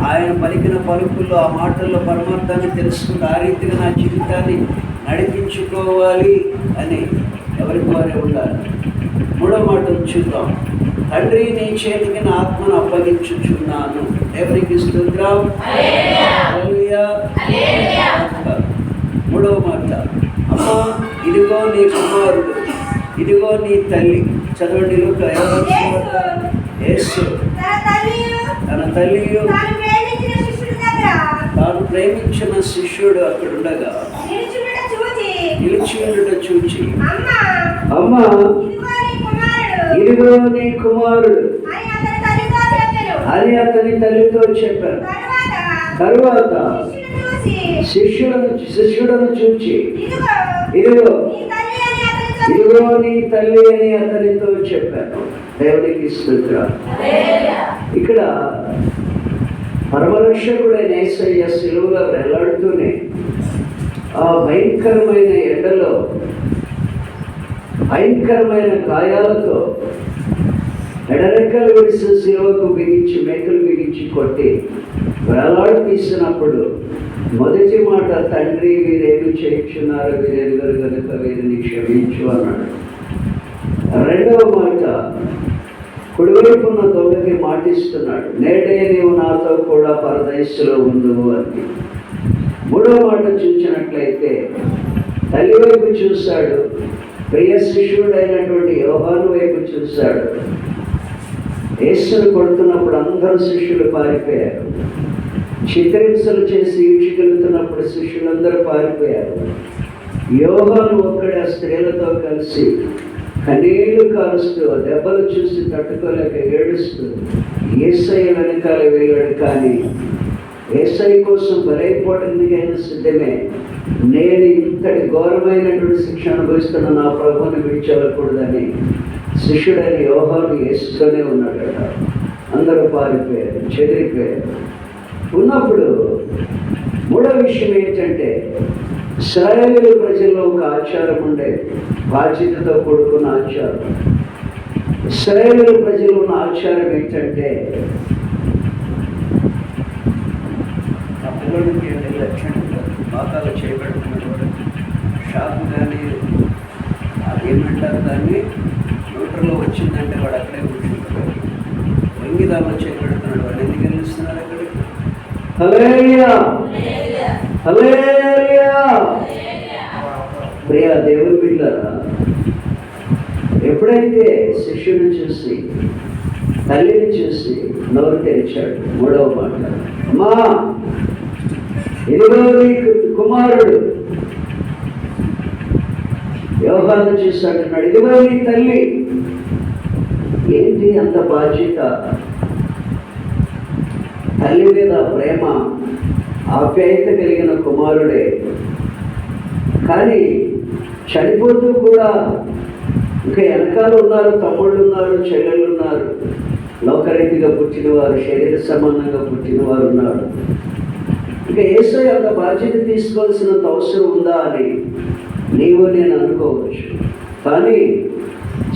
ఆయన పలికిన పలుకుల్లో ఆ మాటల్లో పరమార్థాన్ని తెలుసుకుంటూ ఆ రీతిగా నా జీవితాన్ని నడిపించుకోవాలి అని ఎవరికి వారే ఉండాలి. మూడో మాట చూద్దాం. తండ్రి, నీ చేతికి నా ఆత్మను అప్పగించుచున్నాను. దేవునికి స్తోత్రం. హల్లెలూయా. మూడవ మాట, అమ్మా ఇదిగో నీ కుమారుడు, ఇదిగో నీ తల్లి. చదవండి. యేసు తన తల్లియు తాను ప్రేమించిన శిష్యుడు అక్కడ ఉండగా నిలిచి ఉండట చూచి, అమ్మా ఇదిగో నీ కుమారుడు అని అతని తల్లితో చెప్పారు. తరువాత శిష్యుడను చూచి, ఇదిగో నీ తల్లి అని అతనితో చెప్పాను. దేవునికి స్తోత్రం. ఇక్కడ పరమరక్షకుడైన యేసయ్య సిలువలో వేలాడుతూనే ఆ భయంకరమైన ఎండలో భయంకరమైన గాయాలతో ఎడరెక్కలు విడిసి సిలువకు బిగించి మేకలు బిగించి కొట్టి వేలాడు తీసినప్పుడు మొదటి మాట, తండ్రి వీరేమి చేయించున్నారు, వీరెరుగరు కనుక వీరిని క్షమించు అన్నాడు. రెండవ మాట, కుడివైపున్న దొంగకి మాటిస్తున్నాడు, నేడే నీవు నాతో కూడా పరదేశంలో ఉండువు అని. మూడవ మాట చూసినట్లయితే తల్లి వైపు చూశాడు, ప్రియ శిష్యుడైనటువంటి యోహాను వైపు చూశాడు. యేసును కొడుతున్నప్పుడు అందరూ శిష్యులు పారిపోయారు. చిత్రహింసలు చేసి ఈడ్చికెళ్తున్నప్పుడు శిష్యులందరూ పారిపోయారు. యోహాను ఒక్కడే ఆ స్త్రీలతో కలిసి కన్నీళ్లు కారుస్తూ ఆ దెబ్బలు చూసి తట్టుకోలేక ఏడుస్తూ యేసయ్య వెనకాల వెళ్ళాడు. కానీ యేసయ్య కోసం బలైపోవడానికైనా సిద్ధమే. నేను ఇంతటి ఘోరమైనటువంటి శిక్ష అనుభవిస్తున్న నా ప్రభువుని విడిచిపెట్టకూడదని శిష్యుడైన యోహాను యేసుతోనే ఉన్నాడట. అందరూ పారిపోయారు, చెదిరిపోయారు. ఉన్నప్పుడు మూడో విషయం ఏంటంటే, ఇశ్రాయేలు ప్రజల్లో ఒక ఆచారం ఉండేది, బాధ్యతతో కూడుకున్న ఆచారం. ఇశ్రాయేలు ప్రజలు ఉన్న ఆచారం ఏంటంటే, ఆ పిల్లలకి లక్షణం పాతాలు చేయబడుతున్నటువంటి షాపు కానీ అదేమంటారు దాన్ని, న్యూట్రల్లో వచ్చిందంటే వాడు అక్కడే కూర్చుంటాడు. వంగిదాల్లో చేయబడుతున్నాడు. వాడు ఎందుకు గెలుస్తున్నారు అక్కడికి? హల్లెలూయా, హల్లెలూయా. ప్రియ దేవుని బిడ్డలారా, ఎప్పుడైతే శిష్యుని చూసి తల్లిని చూసి నోరు తెరిచాడు, మూడవ మాట, అమ్మా ఇదిగో నీ కుమారుడు. యోహాను చూశాడు, అన్నాడు, ఇదిగో నీ తల్లి. ఏంటి అంత బాధ్యత? తల్లి మీద ప్రేమ, ఆప్యాయత కలిగిన కుమారుడే. కానీ చనిపోతూ కూడా ఇంకా వెనకాల ఉన్నారు, తమ్ముళ్ళు ఉన్నారు, చెల్లెళ్ళు ఉన్నారు, లోకరీతిగా పుట్టినవారు, శరీర సంబంధంగా పుట్టినవారు ఉన్నారు. ఇంకా యేసయ్య అంత బాధ్యత తీసుకోవాల్సినంత అవసరం ఉందా అని నీవు నేను అనుకోవచ్చు. కానీ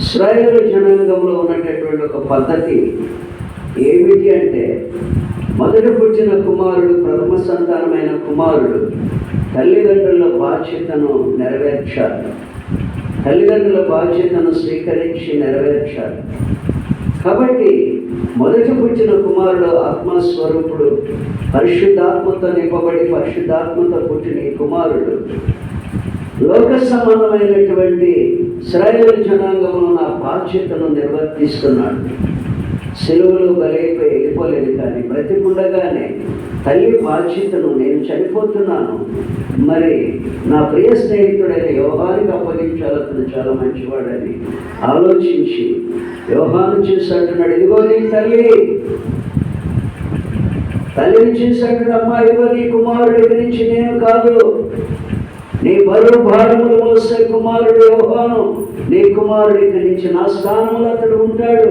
ఇశ్రాయేలు జనాంగంలో ఉన్నటువంటి ఒక పద్ధతి ఏమిటి అంటే, మొదట పుట్టిన కుమారుడు, ప్రథమ సంతానమైన కుమారుడు తల్లిదండ్రుల బాధ్యతను నెరవేర్చాలి. తల్లిదండ్రుల బాధ్యతను స్వీకరించి నెరవేర్చాలి. కాబట్టి మొదట పుట్టిన కుమారుడు ఆత్మస్వరూపుడు, పరిశుద్ధాత్మతో నింపబడి పరిశుద్ధాత్మతో పుట్టిన ఈ కుమారుడు లోక సంబంధమైనటువంటి ఇశ్రాయేలు జనాంగంలో నా బాధ్యతను నిర్వర్తిస్తున్నాడు. సిలువలో బలైపోయి వెళ్ళిపోలేదు, కానీ బ్రతికుండగానే తల్లి బాధ్యతను, నేను చనిపోతున్నాను, మరి నా ప్రియ స్నేహితుడైన యోహానికి అప్పగించాలి, అతను చాలా మంచివాడని ఆలోచించి యోహాను చూసాడున్నాడు, ఇదిగో నీ తల్లి. తల్లిని చూసాడు, అమ్మా ఇదిగో నీ కుమారుడు, ఇది నుంచి నేను కాదు, నీ బరువు భారములు మోసే కుమారుడు యోహాను, నీ కుమారుడు ఇక్కడి నుంచి నా స్థానంలో అతడు ఉంటాడు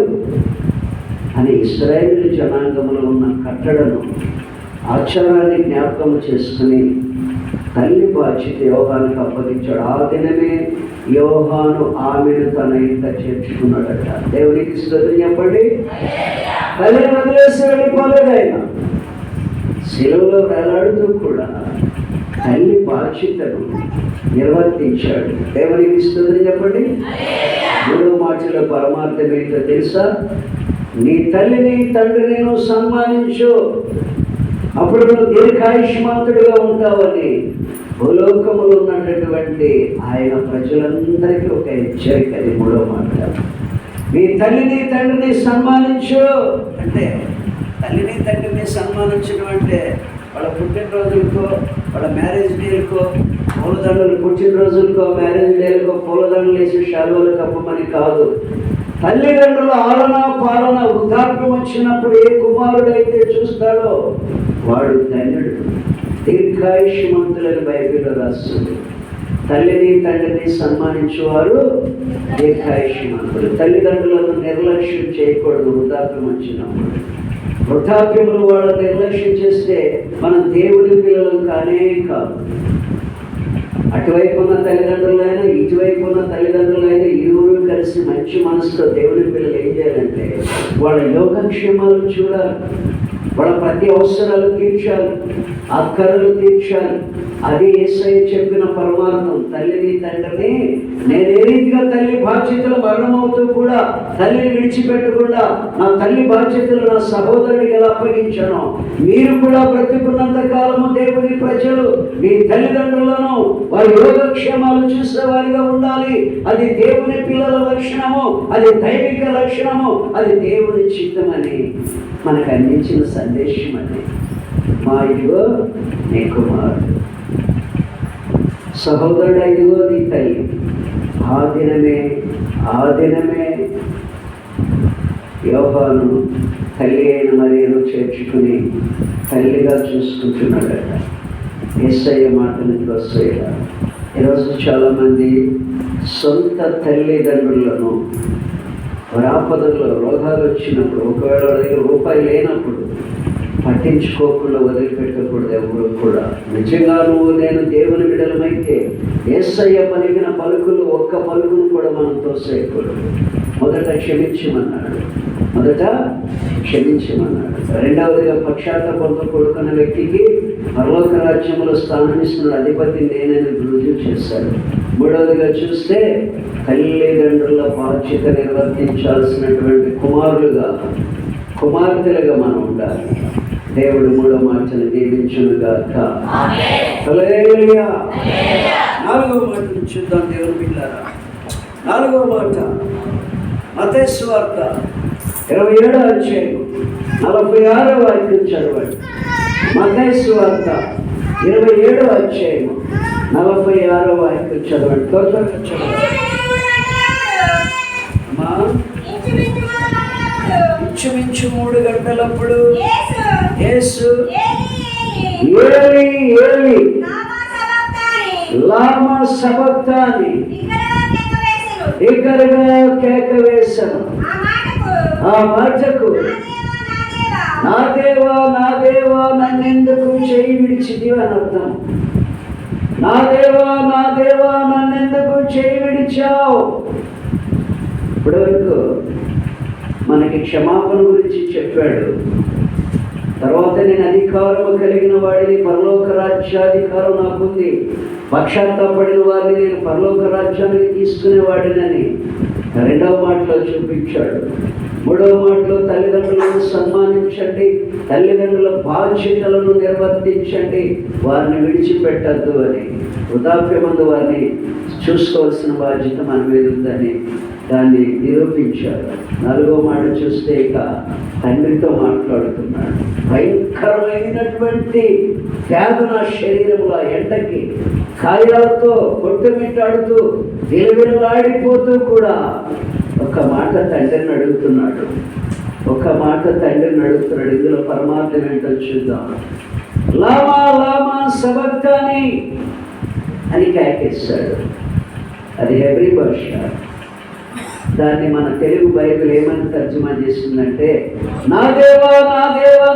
అని ఇశ్రాయేలు జనాంగంలో ఉన్న కట్టడను, ఆచారాన్ని జ్ఞాపకం చేసుకుని తల్లి బాధ్యత యోహానికి అప్పగించాడు. ఆ దినమే యోహాను ఆమెను తన ఇంట చేర్చుకున్నాడట. దేవునికి స్తోత్రం చెప్పండి. తల్లిని వదిలేసి వెళ్ళిపోలేదు ఆయన. శిలువలో వేలాడుతూ కూడా తల్లి బాధ్యతను నిర్వర్తించాడు. దేవునికి స్తోత్రం చెప్పండి. మూడో మాటలో పరమార్థం ఏంటో తెలుసా? నీ తల్లిని తండ్రిని నువ్వు సన్మానించు, అప్పుడు నువ్వు దీర్ఘాయుష్మంతుడిగా ఉంటావని భూలోకములో ఉన్నటువంటి ఆయన ప్రజలందరికీ ఒక హెచ్చరిక. అది మూడో మాట. నీ తల్లిని తండ్రిని సన్మానించు అంటే, తల్లిని తండ్రిని సన్మానించడం అంటే వాళ్ళ పుట్టినరోజులకో, వాళ్ళ మ్యారేజ్ డేలకో పూలదండలు, పుట్టినరోజులకో మ్యారేజ్ డేలకో పూలదండలు వేసి శాలువలు కప్పమని కాదు. తల్లిదండ్రుల ఆలన పాలన వృద్ధాప్యం వచ్చినప్పుడు ఏ కుమారుడైతే చూస్తాడో వాడు ధన్యుడు, దీర్ఘాయుష్మంతులని బైబిల్లో రాస్తుంది. తల్లిని తండ్రిని సన్మానించేవారు దీర్ఘాయుష్మంతులు. తల్లిదండ్రులను నిర్లక్ష్యం చేయకూడదు. వృద్ధాప్యం వచ్చినప్పుడు, వృద్ధాప్యములు వాళ్ళు నిర్లక్ష్యం చేస్తే మనం దేవుని పిల్లలు కానే కాదు. అటువైపు ఉన్న తల్లిదండ్రులైనా ఇటువైపు ఉన్న తల్లిదండ్రులైనా ఇరువురు కలిసి మంచి మనసుతో దేవుని పిల్లలు ఏం చేయాలంటే వాళ్ళ యోగక్షేమాలను చూడాలి, వాళ్ళ ప్రతి అవసరాలు తీర్చాలి, అక్కరలు తీర్చాలి. అది యేసయ్య చెప్పిన పరమార్థం. తల్లిని తండ్రిని నేను ఏ రీతిగా తల్లి బాధ్యతలు మరణమవుతూ కూడా తల్లిని విడిచిపెట్టకుండా నా తల్లి బాధ్యతలు నా సహోదరుడికి ఎలా అప్పగించానో, మీరు కూడా బ్రతికున్నంత కాలము దేవుని ప్రజలు మీ తల్లిదండ్రులను వారి యోగక్షేమాలు చూసేవారిగా ఉండాలి. అది దేవుని పిల్లల లక్షణము, అది దైవిక లక్షణము, అది దేవుని చిత్తమని మనకు అందించిన సందేశం. అని మా ఇదిగో నీ కుమారుడు, సహోదరుడు ఇదిగో నీ తల్లి. ఆ దినమే యోహాను తల్లి అయిన మరియను చేర్చుకుని తల్లిగా చూసుకుంటున్నాడట. యేసయ్య మాటనికి వస్తాయా? ఈరోజు చాలామంది సొంత తల్లిదండ్రులను ఆపదల్లో రోగాలు వచ్చినప్పుడు, ఒకవేళ వాళ్ళ దగ్గర రూపాయి లేనప్పుడు పట్టించుకోకుండా వదిలిపెట్టకూడదు ఎవరు కూడా. నిజంగా నువ్వు నేను దేవుని బిడ్డలమైతే యేసయ్య పలికిన పలుకులు ఒక్క పలుకును కూడా మనం తోసేయకూడదు. మొదట క్షమించమన్నాడు. రెండవదిగా పశ్చాత్తాపంతో కూడుకున్న వ్యక్తికి పరలోక రాజ్యంలో స్థానమిస్తున్న అధిపతి నేనని రుజువు చేశాడు. మూడవదిగా చూస్తే తల్లిదండ్రుల బాధ్యత నిర్వర్తించాల్సినటువంటి కుమార్తెలుగా మనం ఉండాలి. దేవుడు మూడో మాటను దీవించునుగాక. హల్లెలూయా. నాలుగవ మాటను చూద్దాం దేవుని బిడ్డలారా. నాలుగవ మాట మత్తయి సువార్త 27వ అధ్యాయం 46వ వాక్యం చదవండి. మత్తయి సువార్త 27వ అధ్యాయం 46వ వాక్యం చదవండి. త్వరగా చదవండి. ఇంచుమించు 3 గంటలప్పుడు యేసు ఏలి ఏలి లామా సబక్తాని బిగ్గరగా కేక వేశాను. ఆ మాటకు నా దేవా నా దేవా నన్నెందుకు చేయి విడిచితివి అని అర్థం. నా దేవా నా దేవా నన్నెందుకు చేయి విడిచావు. ఇప్పటివరకు మనకి క్షమాపణ గురించి చెప్పాడు. తర్వాత నేను అధికారము కలిగిన వాడిని, పరలోక రాజ్యాధికారం నాకుంది, పక్షాత్తాపడిన వారిని నేను పరలోక రాజ్యానికి తీసుకునేవాడినని రెండవ మాటలో చూపించాడు. మూడవ మాటలో తల్లిదండ్రులను సన్మానించండి, తల్లిదండ్రుల బాధ్యతలను నిర్వర్తించండి, వారిని విడిచిపెట్టద్దు అని. వృద్ధాప్యమందు వారిని చూసుకోవాల్సిన బాధ్యత మన మీద ఉందని దాన్ని నిరూపించారు. నాలుగో మాట చూస్తే ఇక తండ్రితో మాట్లాడుతున్నాడు. భయంకరమైనటువంటి వ్యాధుల శరీరంలో ఎండకి కాయాలతో కొట్టుమిట్టాడుతూ విలవిలలాడిపోతూ కూడా ఒక మాట తండ్రిని అడుగుతున్నాడు. ఇందులో పరమార్థం ఏంటో చూద్దాం. లామా లామా సబక్తాని అని కేకేస్తాడు. అది హెబ్రీ భాష. దాన్ని మన తెలుగు బైబిల్ ఏమని తర్జుమా చేస్తుందంటే, నా దేవా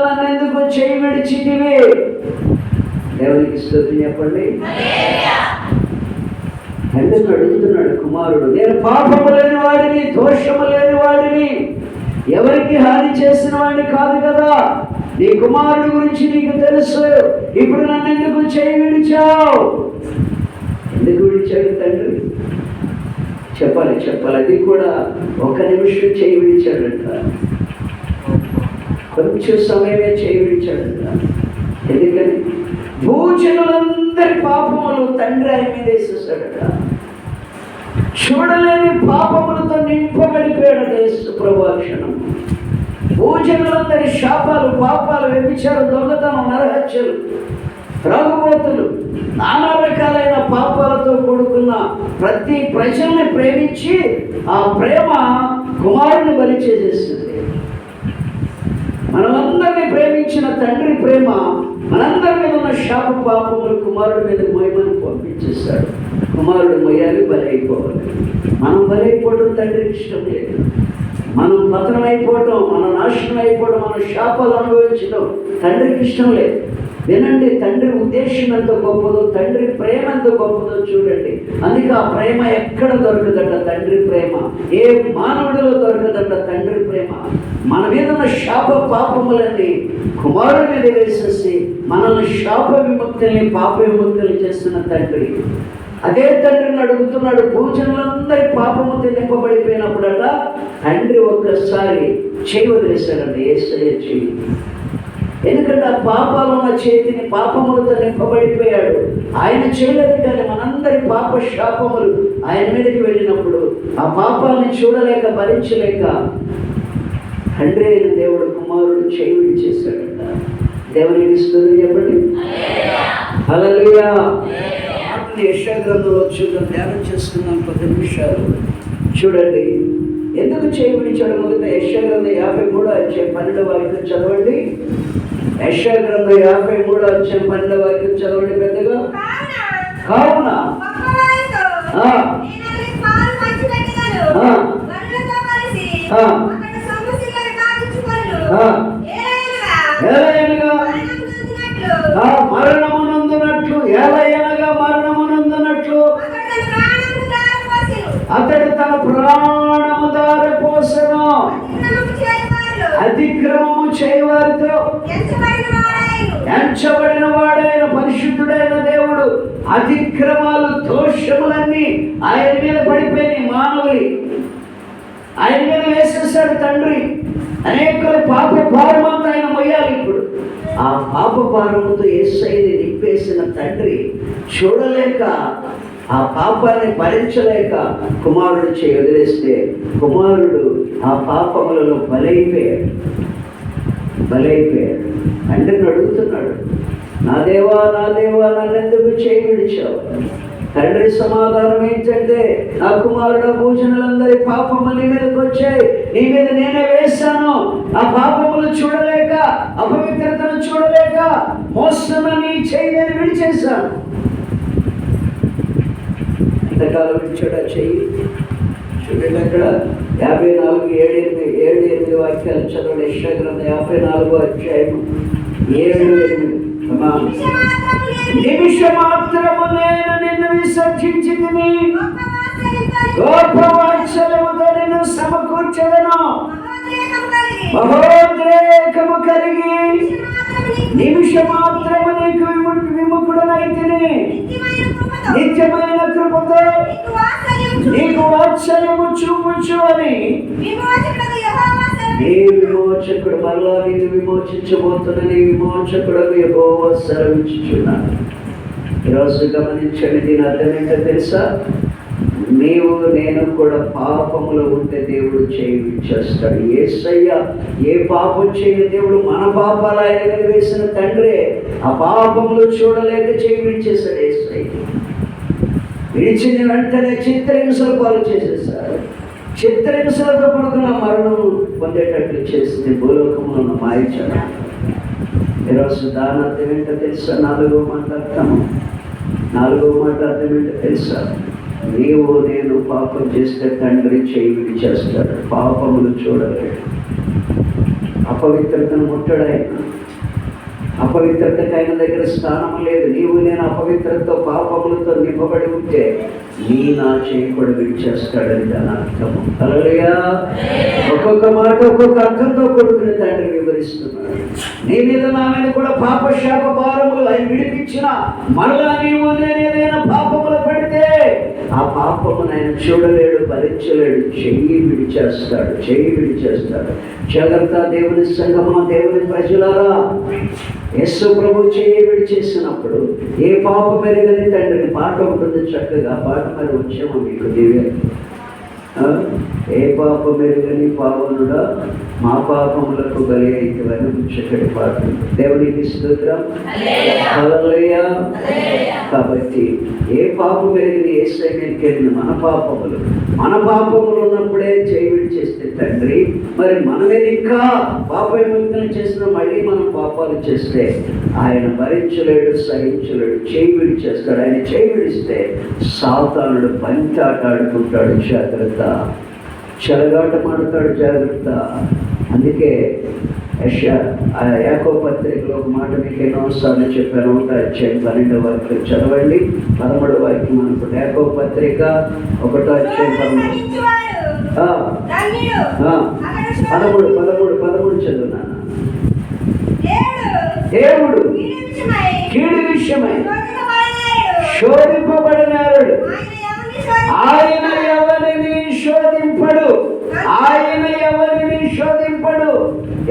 నన్నెందుకు చేయి విడిచితివి. దేవునికి స్తుతి చెప్పండి. తండ్రిని అడుగుతున్నాడు కుమారుడు. నేను పాపము లేని వాడిని, దోషము లేని వాడిని, ఎవరికి హాని చేసిన వాడిని కాదు కదా. నీ కుమారుడి గురించి నీకు తెలుసు. ఇప్పుడు నన్ను ఎందుకు చేయి విడిచావు? ఎందుకు విడిచాడు తండ్రి? చెప్పాలి. అది కూడా 1 నిమిషం చేయి విడిచాడంట. కొంచెం సమయమే చేయి విడిచాడంట. ఎందుకని? భూజనులందరి పాపములు తండ్రి ఆయన మీద వేసేసాడట. చూడలేని పాపములతో నింపబడిపోయాడట యేసు ప్రభువు క్షణం. భూజనులందరి శాపాలు, పాపాలు, వ్యభిచారం, దొంగతనం, నరహత్యలు, త్రాగుబోతులు, నానా రకాలైన పాపాలతో కూడుకున్న ప్రతి ప్రజల్ని ప్రేమించి ఆ ప్రేమ కుమారుని బలి చేసేస్తుంది. మనమందరినీ ప్రేమించిన తండ్రి ప్రేమ మనందరి మీద ఉన్న శాప పాపములు కుమారుడి మీద మహిమను పంపించేస్తాడు. కుమారుడు మొయ్యాలి, బలి అయిపోవాలి. మనం బలైపోవడం తండ్రికి ఇష్టం లేదు. మనం పతనం అయిపోవటం, మనం నాశనం అయిపోవడం, మన శాపాలు అనుభవించడం తండ్రికి ఇష్టం లేదు. వినండి, తండ్రి ఉద్దేశం ఎంత గొప్పదో, తండ్రి ప్రేమ ఎంత గొప్పదో చూడండి. అందుకే ఆ ప్రేమ ఎక్కడ దొరకదట. తండ్రి ప్రేమ ఏ మానవుడిలో దొరకదట. తండ్రి ప్రేమ మన మీద ఉన్న శాప పాపములన్నీ కుమారుడి మీద వేసేసి మనల్ని శాప విముక్తుల్ని, పాప విముక్తుల్ని చేస్తున్న తండ్రి. అదే తండ్రిని అడుగుతున్నాడు. భూజనులందరి పాపముతో నింపబడిపోయినప్పుడట తండ్రి ఒక్కసారి చేయి వదిలేశాడండి. యేసయ్య చేయి. ఎందుకంటే ఆ పాపాలు ఉన్న చేతిని పాపములతో నింపబడిపోయాడు. ఆయన చేయలేదు, కానీ మనందరి పాప శాపములు ఆయన మీదకి వెళ్ళినప్పుడు ఆ పాపాలని చూడలేక, భరించలేక తండ్రి అయిన దేవుడు కుమారుడు చేయి విడిచేశాడంట. దేవునికి స్తుతి చెప్పండి. హల్లెలూయా. యెషయా గ్రంథంలో చూద్దాం, ధ్యానం చేసుకుందాం 10 నిమిషాలు. చూడండి ఎందుకు చేయి విడిచాడు. మొదట యెషయా గ్రంథం 53వ అధ్యాయం 12వ వాక్యం చదవండి. యెషయా గ్రంథం 53వ అధ్యాయం 12వ వాక్యం చదవండి పెద్దగా. కావున మరణమునందునట్లు, ఏలయనగా మరణమునందునట్లు అతడు తన ప్రాణము దారపోసెను. అతిక్రమము చేయవారితో ఎంచబడిన వాడైన పరిశుద్ధుడైన దేవుడు అతిక్రమాలు, దోషములన్నీ ఆయన మీద పడిపోయినాయి. మానవుని ఆయన మీద వేసేసాడు తండ్రి. అనేకుల పాప భారమంతా ఆయన మొయ్యాలి. ఇప్పుడు ఆ పాప భారముతో యేసయ్యని నింపేసిన తండ్రి చూడలేక, ఆ పాపాన్ని భరించలేక కుమారుడు చేయి వదిలేస్తే కుమారుడు ఆ పాపములలో బలైపోయాడు. తండ్రిని అడుగుతున్నాడు, నా దేవా నన్నెందుకు చేయి విడిచావు? తండ్రి సమాధానం ఏంటంటే, నా కుమారుడు భూజనులందరి పాపములు నీ మీదకి వచ్చాయి, నీ మీద నేనే వేశాను. ఆ పాపములు చూడలేక, అపవిత్రతను చూడలేక మోస్తున్న నీ చేయి నేను విడిచేశాను. ఎంతకాలం విడిచాడు ఆ చెయ్యి? చూడండి అక్కడ 54:7-8 వాక్యాలు చదవండి. యెషయా గ్రంథం 54వ అధ్యాయం 7-8. నిమిషమాత్రము నేను నిన్ను విసర్జించితిని, గొప్ప వాత్సల్యముతో నిన్ను సమకూర్చెదను. మహోద్రేకము కలిగి నిమిషమాత్రము నీకు విముఖుడనైతిని. నిత్యమైన కృపతో నీకు వాత్సల్యము చూపుచు అని నీ విమోచకుడు, మరలా నీకు విమోచించబోతున్న నీ విమోచకుడు యెహోవా సెలవిచ్చుచున్నాడు. ఈరోజు గమనించండి, దీని అర్థం ఏంటో తెలుసా? నీవు నేను కూడా పాపములో ఉంటే దేవుడు చేయి విడిచేస్తాడు. యేసయ్య ఏ పాపం చేయని దేవుడు, మన పాపాలు ఆయన మీద వేసిన తండ్రే ఆ పాపములు చూడలేక చేయి విడిచేశాడు. యేసయ్య విడిచిన వెంటనే చిత్రహింసలు పాలు చేసేసారు. చిత్రహింసలతో కూడుకున్న మరణం పొందేటట్లు చేసింది భూలోకంలో ఉన్న మాయచడం. ఈరోజు దాని అర్థం ఏంటో తెలుసా? 4వ మాట అర్థం ఏంటో తెలుసా? నీవు నేను పాపం చేస్తే తండ్రి చేయి విడిచేస్తాడు. పాపములు చూడలేడు, అపవిత్రతను ముట్టడాయన. అపవిత్రతకు ఆయన దగ్గర స్థానం లేదు. నీవు నేను అపవిత్రతతో పాపములతో నింపబడి ఉంటే నా చేయి కూడా విడిచేస్తాడని దాని అర్థము. హల్లెలూయా. ఒక్కొక్క మాట ఒక్కొక్క అర్థంతో కొడుకుని తండ్రి వివరిస్తున్నాడు. నీ మీద నా మీద కూడా పాప శాప భారములు ఆయన విడిపించిన మరలా నీవు నేను ఏదైనా పాపములు పడితే ఆ పాపమును ఆయన చూడలేడు, భరించలేడు. చెయ్యి విడిచేస్తాడు. జాగ్రత్త దేవుని సంగమా, దేవుని ప్రజలారా. యేసు ప్రభు చెయ్యి విడిచేసినప్పుడు ఏ పాపం ఎరగని తండ్రిని పాట ఉంటుంది చక్కగా. పాట మరి వచ్చాము మీకు దివ్య. ఏ పాపం ఎరగని పావనుడా మా పాపములకు బలి అయితవని చక్కటి పాట. దేవునికి స్తోత్రం. హల్లెలూయా. కాబట్టి ఏ పాపం ఎరగని యేసయ్య మీదకి వెళ్ళిన మన పాపములు ఉన్నప్పుడే చేయి విడిచేస్తే తండ్రి, మరి మనమే ఇంకా పాప విముక్తన చేసిన మళ్ళీ మనం పాపాలు చేస్తే ఆయన భరించలేడు, సహించలేడు. చేయి విడిచేస్తాడు. ఆయన చేయి విడిస్తే సాతానుడు పంచాట ఆడుకుంటాడు. జాగ్రత్త. చెలగాటమాడతాడు. జాగ్రత్త. అందుకే యాకోబు పత్రికలో ఒక మాట మీకు ఎన్నోసార్లు చెప్పాను. 12వ వాక్యం చదవండి. 13వ వాక్యం అనుకుంటే యాకోబు పత్రిక 1వ అధ్యాయం 13 చదువున్నాను. దేవుడు కీడు విషయమై శోధింపబడినాడు. ఆయన ఎవరిని శోధింపడు.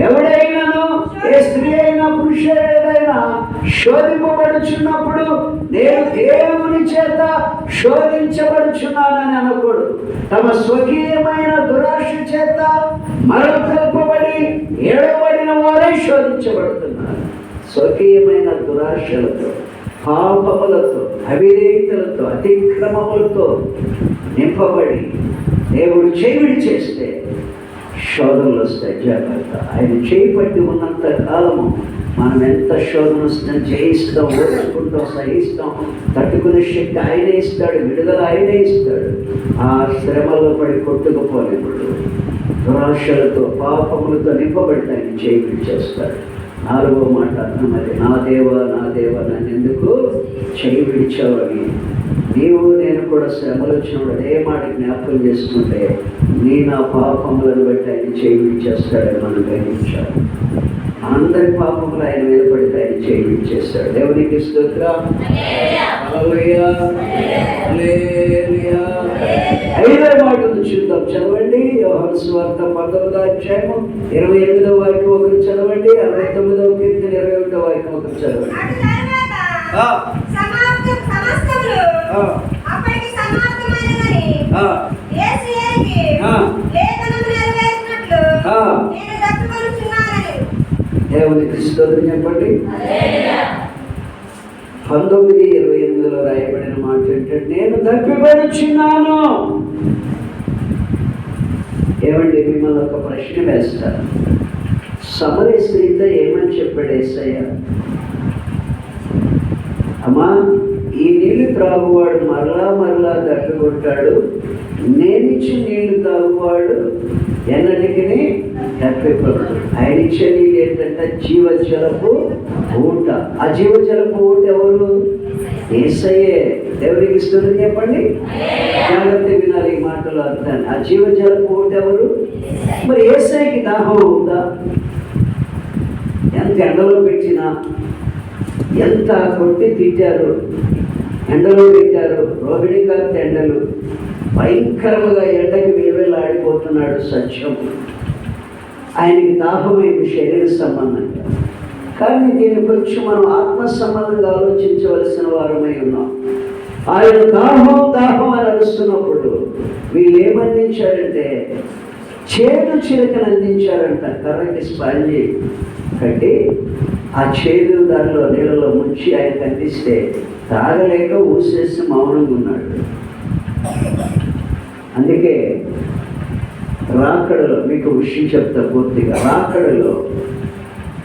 ఎవడైనాను, ఏ స్త్రీ అయినా పురుషుడైనా శోధింపబడుచున్నప్పుడు నేను దేవుని చేత శోధించబడుచున్నానని అనకూడదు. తమ స్వకీయమైన దురాశ చేత మరొకల్పబడి ఏడవబడిన వారే శోధించబడుతున్నారు. స్వకీయమైన దురాశలతో, పాపములతో, అవిధేయతలతో, అతిక్రమములతో నింపబడి దేవుడు చేయి విడిచేస్తే శోధనలు వస్తాయి. జాగ్రత్త. ఆయన చేయి పట్టి ఉన్నంత కాలము మనం ఎంత శోధన వస్తుందని జయిస్తాం, ఓర్చుకుంటాం, సహిస్తాం. తట్టుకునే శక్తి ఆయనే ఇస్తాడు, విడుదల ఆయనే ఇస్తాడు. ఆ శ్రమలో పడి కొట్టుకుపోలేప్పుడు దురాశలతో, పాపములతో నింపబడి ఆయన చేయి విడిచేస్తాడు. 4వ మాట అన్నది, నా దేవా నన్ను ఎందుకు చేయి విడిచావని. నీవు నేను కూడా శ్రమలు వచ్చినప్పుడు అదే మాట జ్ఞాపకం చేసుకుంటే నా పాపములను బట్టి ఆయన చేయి విడిచేస్తాడని మనం గ్రహించాలి. అందరి పాపములు ఆయన మీద పడితే ఆయన చేయి విడిచేస్తాడు. దేవునికి స్తోత్రం. హల్లెలూయా. 5వ మాట చూద్దాం. చదవండి. యోహాను సువార్త 19వ అధ్యాయం 28వ వాక్యం ఒకరు చదవండి. 69వ కీర్తన 21వ వాక్యం ఒకరు చదవండి. దేవునికి స్తోత్రం చెప్పండి. 19:28 రాయబడిన మాట ఏంటంటే, నేను తప్పిపడుచున్నాను. ఏమండి, మిమ్మల్ని ఒక ప్రశ్న వేస్తాను. సమరయ స్త్రీతో ఏమని చెప్పాడు యేసయ్య? అమ్మా, ఈ నీళ్లు త్రాగువాడు మరలా దట్టుకుంటాడు, నేనిచ్చి నీళ్లు తాగువాడు ఎన్నటికి తప్పిపోడు. ఆయన ఇచ్చే నీళ్ళు ఏంటంటే జీవజలపు ఊట. ఆ జీవజలపు ఊట ఎవరు? యేసయ్యే. దేవునికి స్తోత్రం చెప్పండి. జాగ్రత్త వినాలి ఈ మాటలు అర్థాన్ని. ఆ జీవజలపు ఊట ఎవరు? మరి యేసయ్యకి దాహం ఉందా? ఎంత ఎండలో పెట్టినా, ఎంత కొట్టి తిట్టారు, ఎండలో పెట్టారు. రోహిణి కార్తె ఎండలు భయంకరంగా ఎండకి వేలాడిపోతున్నాడు. సత్యం. ఆయనకి దాహమైంది శరీర సంబంధంగా. కానీ దీని గురించి మనం ఆత్మ సంబంధంగా ఆలోచించవలసిన వారమై ఉన్నాం. ఆయన దాహం అని అరుస్తున్నప్పుడు వీళ్ళు ఏమందించారంటే చేదు చిలకను అందించారంట. కర్రకి స్పాంజి కట్టి ఆ చేదు దానిలో నీళ్ళలో ముంచి ఆయనకు అందిస్తే తాగలేక ఊసేసి మౌనంగా ఉన్నాడు. అందుకే రాకడలో మీకు విషయం చెప్తా పూర్తిగా. రాకడలో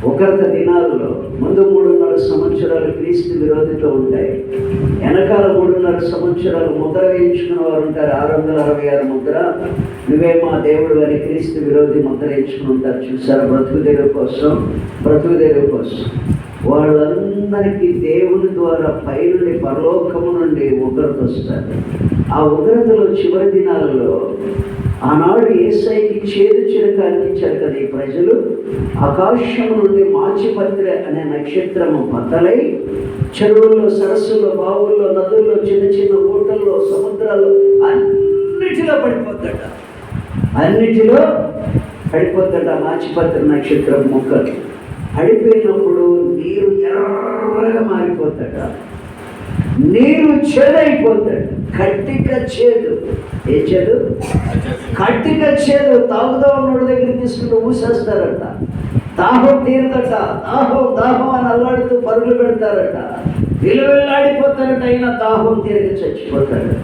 ఒకరిత దినాల్లో ముందు 3.5 సంవత్సరాలు క్రీస్తు విరోధితో ఉంటాయి. వెనకాల 3.5 సంవత్సరాలు ముద్ర వేయించుకున్న వారు ఉంటారు. 666 ముద్ర. నువ్వే మా దేవుడు అని క్రీస్తు విరోధి ముద్ర వేయించుకుని ఉంటారు. చూసారు? బ్రతుకు తెరువు కోసం. వాళ్ళందరికీ దేవుని ద్వారా పైనుండి పరలోకము నుండి ఉగ్రత వస్తారు. ఆ ఉగ్రతలో చివరి దినాలలో ఆనాడు యేసయ్యకి చేదు చిరక అందించారు కదా ఈ ప్రజలు. ఆకాశము నుండి మాచిపత్రి అనే నక్షత్రము బద్దలై చెరువుల్లో, సరస్సుల్లో, బావుల్లో, నదుల్లో, చిన్న చిన్న ఊటల్లో, సముద్రాల్లో అన్నిటిలో పడిపోతాడ. అన్నిటిలో పడిపోతాడ మాచిపత్రి నక్షత్రం మొక్కలు. పడిపోయినప్పుడు నీరు ఎర్రగా మారిపోతాడ. నీరు చేదైపోతాడు. కట్టిక చేదు. ఏ చేదు? కట్టిక చేదు. తాగుదా ఉన్నోడి దగ్గర తీసుకుంటూ ఊసేస్తారట. దాహం తీరదట. దాహం దాహం అని అల్లాడుతూ పరుగులు పెడతారట. విలువెల్లాడిపోతారట. అయినా దాహం తిరిగి చచ్చిపోతారట.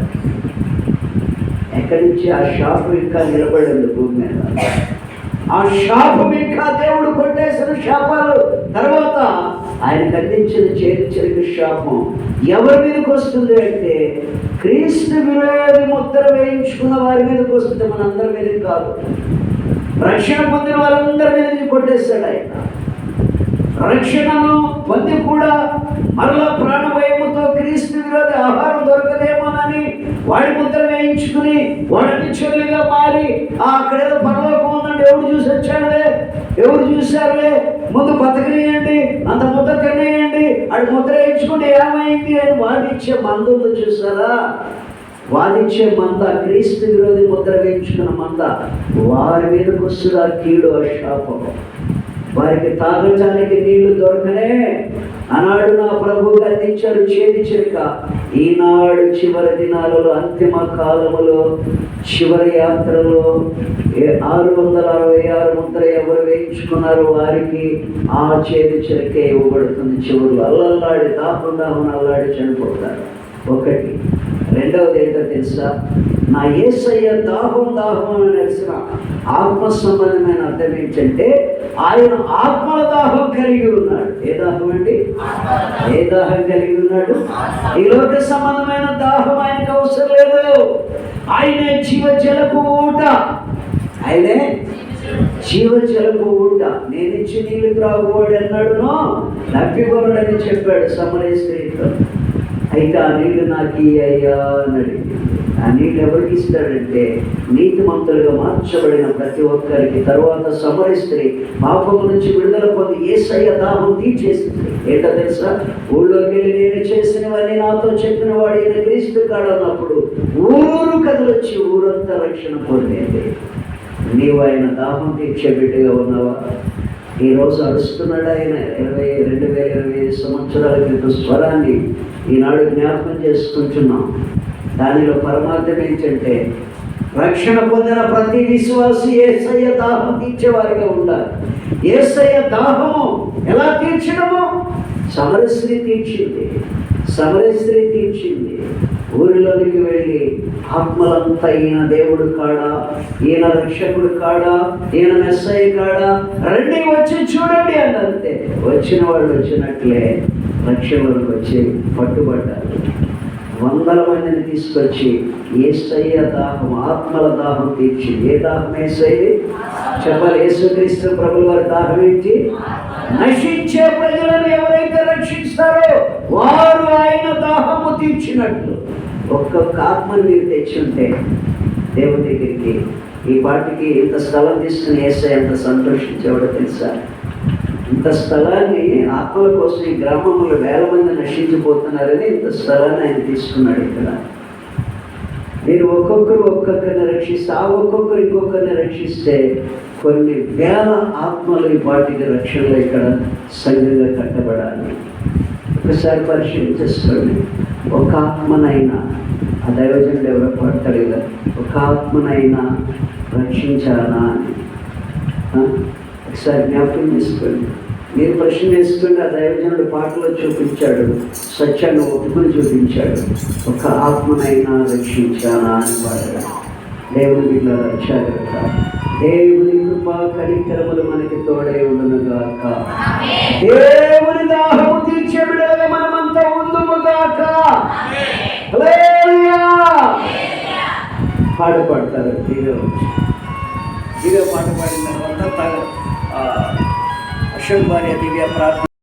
ఎక్కడి నుంచి ఆ షాపు ఇంకా నిలబడింది భూమి మీద. ఆ శాపం ఇంకా దేవుడు కొట్టేసిన శాపాలు తర్వాత ఆయనకు అందించిన చేర్చరికి శాపం ఎవరి మీదకి వస్తుంది అంటే క్రీస్తు విరోధి ముద్ర వేయించుకున్న వారి మీదకి వస్తుంది. మనందరి మీదకి కాదు. రక్షణ పొందిన వారందరి మీదకి కొట్టేస్తాడు ఆయన. రక్షణను పొంది కూడా మరలా ప్రాణభయముతో క్రీస్తు విరోధి ఆహారం దొరకదేమోనని వాడి ముద్ర వేయించుకుని వాడిని చెల్లిగా మారి అక్కడేదో పరలోకం ఉందండి, ఎవరు చూసి వచ్చాడులే, ఎవరు చూశారులే, ముందు బతకనేయండి, అంత ముద్ర తినేయండి, అది ముద్ర వేయించుకుంటే ఏమైంది అని వాడిచ్చే మందు ఉంది చూసారా. వాడిచ్చే మంద క్రీస్తు విరోధి ముద్ర వేయించుకున్న మంద వారి మీదకి వస్తుంది ఆ కీడు, ఆ శాపం. వారికి తాగటానికి నీళ్లు దొరకనే ఆనాడు నా ప్రభువుకి అందించారు చేది చిరక. ఈనాడు చివరి దినాలలో, అంతిమ కాలములో, చివరి యాత్రలో 666 ముద్ర ఎవరు వేయించుకున్నారో వారికి ఆ చేది చిరకే ఇవ్వబడుతుంది. చివరు అల్లల్లాడి దాహం అల్లాడి చనిపోతారు. ఒకటి. రెండవది ఏంటో తెలుసా? నా యేసయ్య దాహం అని తెలిసిన ఆత్మ సంబంధమైన అర్థం ఏంటంటే ఆయన ఆత్మల దాహం కలిగి ఉన్నాడు. ఏ దాహం అండి? ఏ దాహం కలిగి ఉన్నాడు? ఈ లోక సంబంధమైన దాహం ఆయనకు అవసరం లేదు. ఆయనే జీవజలపు ఊట. ఆయనే జీవజలపు ఊట. నేనిచ్చి నీళ్ళు త్రాగువాడు అన్నాడునో నప్పికొనడని చెప్పాడు సమరయ స్త్రీతో. అయితే ఆ నీళ్ళు నాకు అయ్యా అని అడిగింది. ఆ నీళ్ళు ఎవరికి ఇస్తాడంటే నీతిమంతులుగా మార్చబడిన ప్రతి ఒక్కరికి. తరువాత సమరయ స్త్రీ పాపము నుంచి విడుదల పొంది యేసయ్య దాహం తీర్చేసింది. ఏంటో తెలుసా? ఊళ్ళోకి వెళ్ళి నేను చేసినవన్నీ నాతో చెప్పిన వాడు ఈయన క్రీస్తు కాడన్నప్పుడు ఊరు కదలొచ్చి ఊరంతా రక్షణ పొందేది. నీవు ఆయన దాహం తీర్చే బిడ్డగా ఉన్నావా? ఈరోజు అరుస్తున్నాడు ఆయన. 2025 సంవత్సరాల క్రితం స్వరాన్ని ఈనాడు జ్ఞాపకం చేసుకుంటున్నాం. దానిలో పరమార్థం ఏంటంటే రక్షణ పొందిన ప్రతి విశ్వాసి యేసయ్య దాహం తీర్చేవారిగా ఉండాలి. యేసయ్య దాహము ఎలా తీర్చడము? సమరయ స్త్రీ తీర్చింది. సమరయ స్త్రీ తీర్చింది. ఊరిలోనికి వెళ్ళి ఆత్మలంతా ఈయన దేవుడు కాడా, ఈయన రక్షకుడు కాడా, ఈయన మెస్సయ్య కాడా, రండి వచ్చి చూడండి అని అంతే. వచ్చిన వాళ్ళు వచ్చినట్లే రక్షకులకు వచ్చి పట్టుబడ్డారు. 100 మందిని తీసుకొచ్చి యేసయ్య దాహం, ఆత్మల దాహం తీర్చి. ఏ దాహం యేసయ్యది? చెప్పాలి. యేసుక్రీస్తు ప్రభువు వారి దాహం ఏంటి? నశించే ప్రజలను ఎవరైతే రక్షిస్తారో వారు ఆయన దాహము తీర్చినట్లు. ఒక్కొక్క ఆత్మను మీరు తెచ్చుంటే దేవుని దగ్గరికి ఈ పాటికి ఇంత స్థలం తీసుకుని యేసయ్య ఎంత సంతోషించేవాడో తెలుసా? ఇంత స్థలాన్ని ఆత్మల కోసం ఈ గ్రామంలో 1000 మంది నశించిపోతున్నారని ఇంత స్థలాన్ని ఆయన తీసుకున్నాడు. ఇక్కడ మీరు ఒక్కొక్కరిని రక్షిస్తే ఆ ఒక్కొక్కరు ఇంకొకరిని రక్షిస్తే కొన్ని 1000 ఆత్మలు ఈ పాటికి రక్షణలో ఇక్కడ సంఘంగా కట్టబడాలి. ఒకసారి పరిశీలించేసుకోండి. ఒక ఆత్మనైనా ఆ దైవజనుడు ఎవరో పడతాడు కదా, ఒక ఆత్మనైనా రక్షించానా అని ఒకసారి జ్ఞాపకం చేసుకోండి. మీరు ప్రశ్న వేసుకోండి. ఆ దైవజనుడు పాటలో చూపించాడు, సత్యాన్ని ఒప్పుకొని చూపించాడు. ఒక ఆత్మనైనా రక్షించానా అని పాడాడు. దేవుని మీద రక్షాగ్రత. దేవుని కృపా కనికరములు మనకి తోడై ఉండునుగాక. దేవుని దాహము తీర్చే బిడ్డలుగా మనమంతా ఉందుముగాక. హల్లెలూయా. పాడతారు. దివ్య పాట పాడిన తర్వాత అశోక్ భార్య దివ్య ప్రార్థన